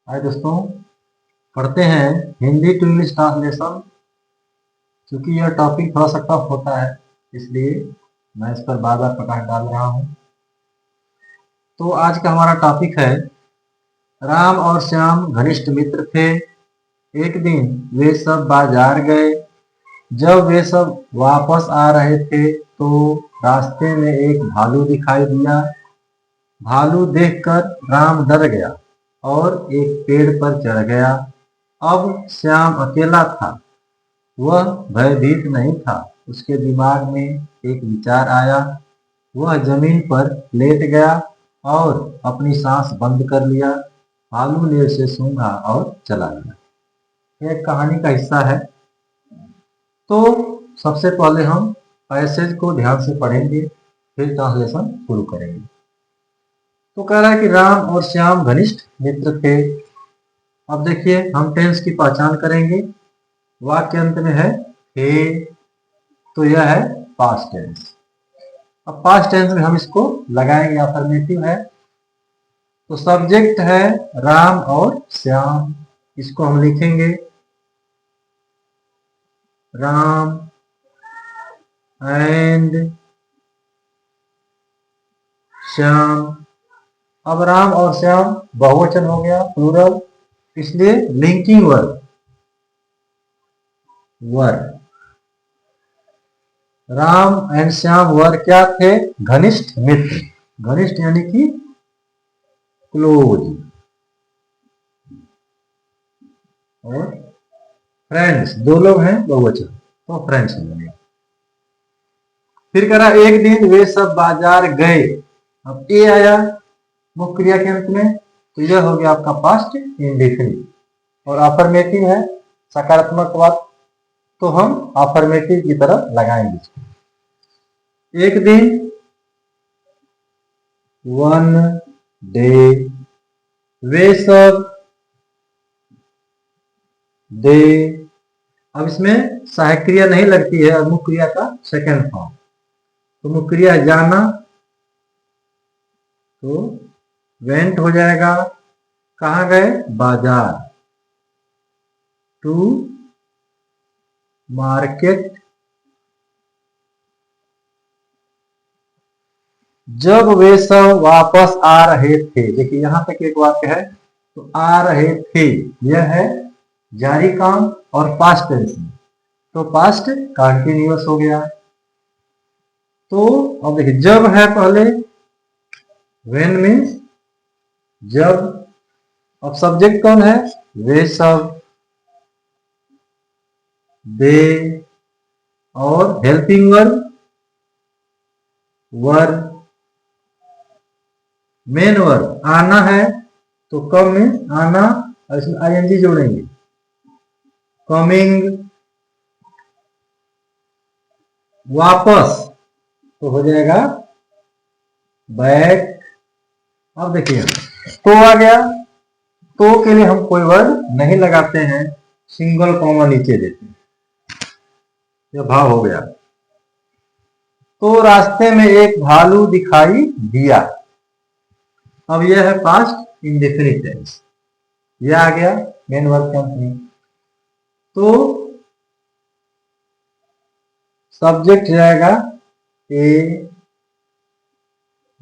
हाय दोस्तों, पढ़ते हैं हिंदी टू इंग्लिश ट्रांसलेशन। क्योंकि यह टॉपिक थोड़ा सा टफ होता है, इसलिए मैं इस पर बार बार प्रकाश डाल रहा हूँ। तो आज का हमारा टॉपिक है, राम और श्याम घनिष्ठ मित्र थे। एक दिन वे सब बाजार गए। जब वे सब वापस आ रहे थे तो रास्ते में एक भालू दिखाई दिया। भालू देखकर राम डर गया और एक पेड़ पर चढ़ गया। अब श्याम अकेला था। वह भयभीत नहीं था। उसके दिमाग में एक विचार आया। वह जमीन पर लेट गया और अपनी सांस बंद कर लिया। भालू ने उसे सूंघा और चला गया। यह कहानी का हिस्सा है। तो सबसे पहले हम पैसेज को ध्यान से पढ़ेंगे, फिर ट्रांसलेशन शुरू करेंगे। तो कह रहा है कि राम और श्याम घनिष्ठ मित्र थे। अब देखिए, हम टेंस की पहचान करेंगे। वाक्य अंत में है थे, तो यह है पास्ट टेंस। अब पास्ट टेंस में हम इसको लगाएंगे, अफर्मेटिव है। तो सब्जेक्ट है राम और श्याम, इसको हम लिखेंगे राम एंड श्याम। अब राम और श्याम बहुवचन हो गया, प्लूरल, इसलिए linking verb were. Ram and Shyam were क्या थे? घनिष्ठ मित्र। घनिष्ठ यानी कि क्लोज। और फ्रेंड्स, दो लोग हैं, बहुवचन, तो फ्रेंड्स हो गया। फिर करा एक दिन वे सब बाजार गए। अब ए आया मुख्य क्रिया के अंत में, तो यह हो गया आपका पास्ट इंडेफिनिट। और अफर्मेटिव है, सकारात्मक बात, तो हम अफर्मेटिव की तरफ लगाएंगे। एक दिन, वन डे, वे सब, दे। अब इसमें सहायक क्रिया नहीं लगती है, और मुख्य क्रिया का सेकेंड फॉर्म। तो मुख्य क्रिया जाना, तो वेंट हो जाएगा। कहाँ गए? बाजार, टू मार्केट। जब वे सब वापस आ रहे थे, देखिए यहां तक एक वाक्य है, तो आ रहे थे, यह है जारी काम और पास्ट टेंस में, तो पास्ट कंटिन्यूअस हो गया। तो अब देखिए, जब है पहले, व्हेन मीन्स जब। अब सब्जेक्ट कौन है? वे सब, दे, और हेल्पिंग वर्ब वर। मेन वर्ब आना है, तो कम मीन्स आना, और इसमें आईएनजी जोड़ेंगे, कमिंग। वापस, तो हो जाएगा बैक। अब देखिए, तो आ गया, तो के लिए हम कोई वर्ड नहीं लगाते हैं, सिंगल कॉमा नीचे देते हैं। यह भाव हो गया। तो रास्ते में एक भालू दिखाई दिया। अब यह है पास्ट इंडेफिनिट टेंस, यह आ गया मेन वर्ब के अंत में। तो सब्जेक्ट जाएगा ए,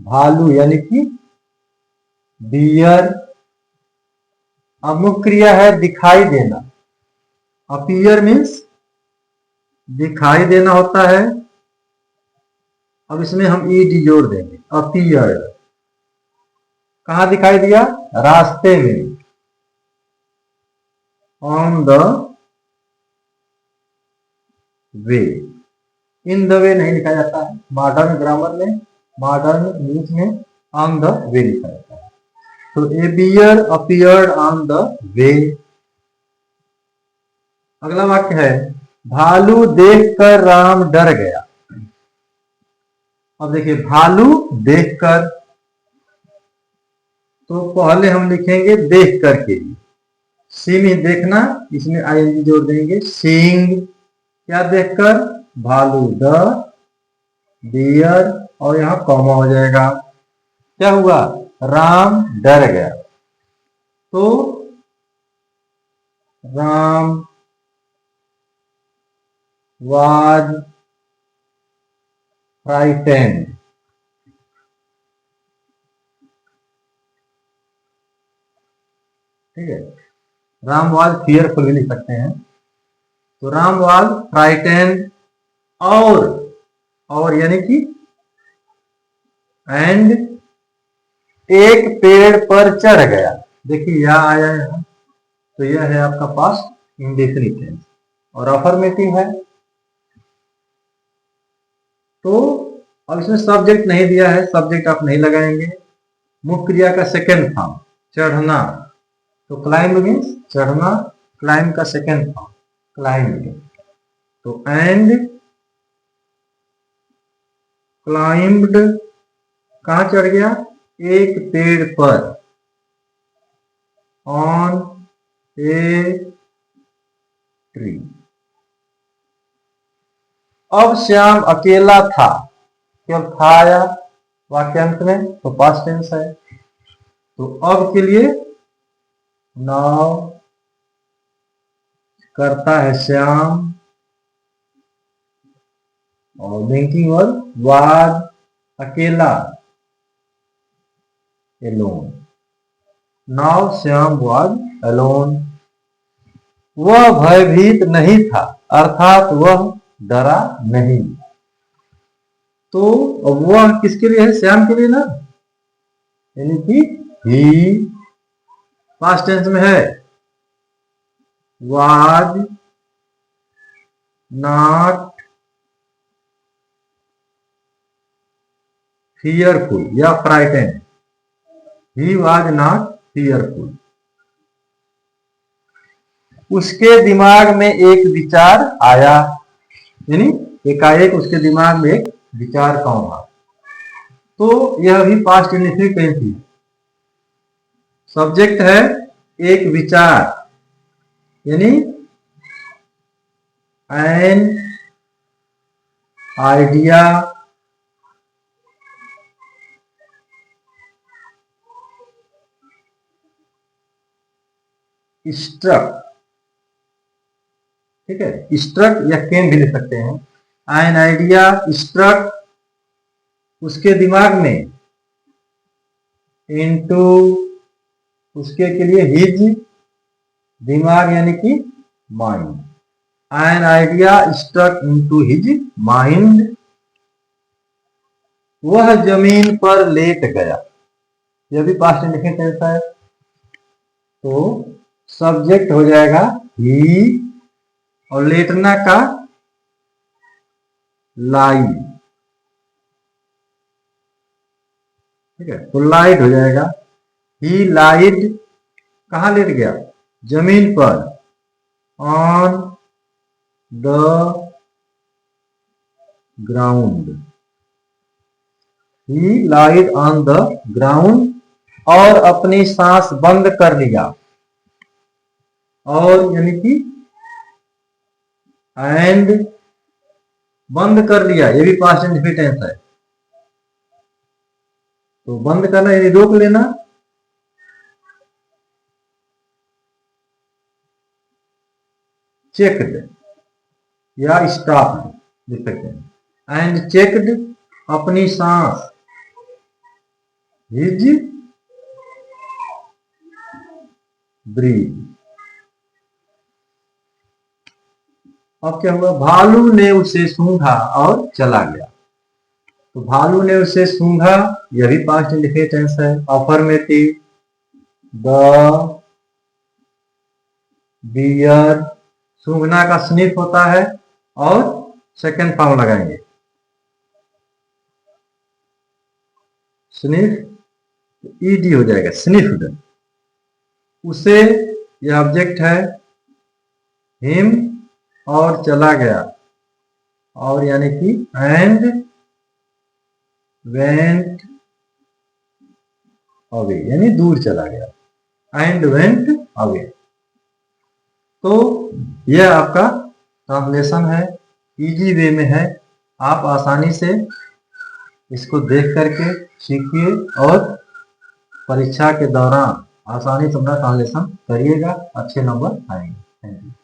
भालू यानी कि डियर। अब मुख्य क्रिया है दिखाई देना। अपीयर मीन्स दिखाई देना होता है। अब इसमें हम ईडी जोड़ देंगे, अपीयर। कहां दिखाई दिया? रास्ते में, on the way. In the way नहीं लिखा जाता है मॉडर्न ग्रामर में, मॉडर्न इंग्लिश में ऑन द वे लिखा जाता है। तो a bear appeared on the way. अगला वाक्य है, भालू देखकर राम डर गया। अब देखिए, भालू देखकर, तो पहले हम लिखेंगे देखकर के लिए, सी में देखना, इसमें आईएनजी जोड़ देंगे, सीइंग। क्या देखकर? भालू, द डियर, और यहां कॉमा हो जाएगा। क्या हुआ? राम डर गया। तो राम was frightened। ठीक है, राम was fearful भी लिख सकते हैं। तो राम was frightened और यानी कि एंड एक पेड़ पर चढ़ गया। देखिए यह आया है, तो यह है आपका पास्ट इंडेफिनिट टेंस और अफर्मेटिव है। तो अब इसमें सब्जेक्ट नहीं दिया है, सब्जेक्ट आप नहीं लगाएंगे। मुख्य क्रिया का सेकेंड फॉर्म चढ़ना, तो क्लाइंब मीन्स चढ़ना, क्लाइंब का सेकेंड फॉर्म क्लाइंब। तो एंड क्लाइंब्ड कहां चढ़ गया? एक पेड़ पर, ऑन ए ट्री। अब श्याम अकेला था, केवल था आया वाक्यांत में, तो पास्ट टेंस है। तो अब के लिए नाउ करता है श्याम और लिंकिंग वर्ब वाज अकेला, alone. Now Shyam was alone. वह भयभीत नहीं था, अर्थात वह डरा नहीं। तो वह किसके लिए है? श्याम के लिए ना, यानी कि ही पास्ट टेंस में है। वाज नॉट फियरफुल या frightened, he was not fearful. उसके दिमाग में एक विचार आया, यानी एकाएक उसके दिमाग में एक विचार कौन था? तो यह भी पास्ट इंडेफिनिट टेंस है। सब्जेक्ट है एक विचार, यानी एन आइडिया स्ट्रक। ठीक है, स्ट्रक या केम भी लिख सकते हैं। एन आइडिया स्ट्रक उसके दिमाग में, इनटू उसके के लिए हिज दिमाग यानी कि mind. An idea struck into his mind. वह जमीन पर लेट गया, यह भी पास्ट इंडेफिनिट टेंस है। तो सब्जेक्ट हो जाएगा ही और लेटना का लाई। ठीक है, तो लाइट हो जाएगा। ही लाइड कहां लेट गया? जमीन पर, on the ground. He lied on the ground और अपनी सांस बंद कर लिया। और यानी कि एंड बंद कर लिया, ये भी पास्ट इंडेफिनिट टेंस है। तो बंद करना यानी रोक लेना। चेक्ड या स्टॉप्ड लिख सकते हैं। एंड चेक्ड अपनी सांस, हिज ब्रीथ। अब क्या हुआ? भालू ने उसे सूंघा और चला गया। तो भालू ने उसे सूंघा, यह भी पास्ट इंडेफिनिट टेंस है। अफर्मेटिव। द बियर, सूंघना का स्निफ होता है और सेकंड फॉर्म लगाएंगे स्निफ, ईडी हो जाएगा स्निफ्ड। उसे, यह ऑब्जेक्ट है, हिम और चला गया, और यानी कि एंड वेंट अवे, यानी दूर चला गया। And went away. तो यह आपका ट्रांसलेशन है, इजी वे में है। आप आसानी से इसको देख करके सीखिए और परीक्षा के दौरान आसानी से अपना ट्रांसलेशन करिएगा, अच्छे नंबर आएंगे। Thank you.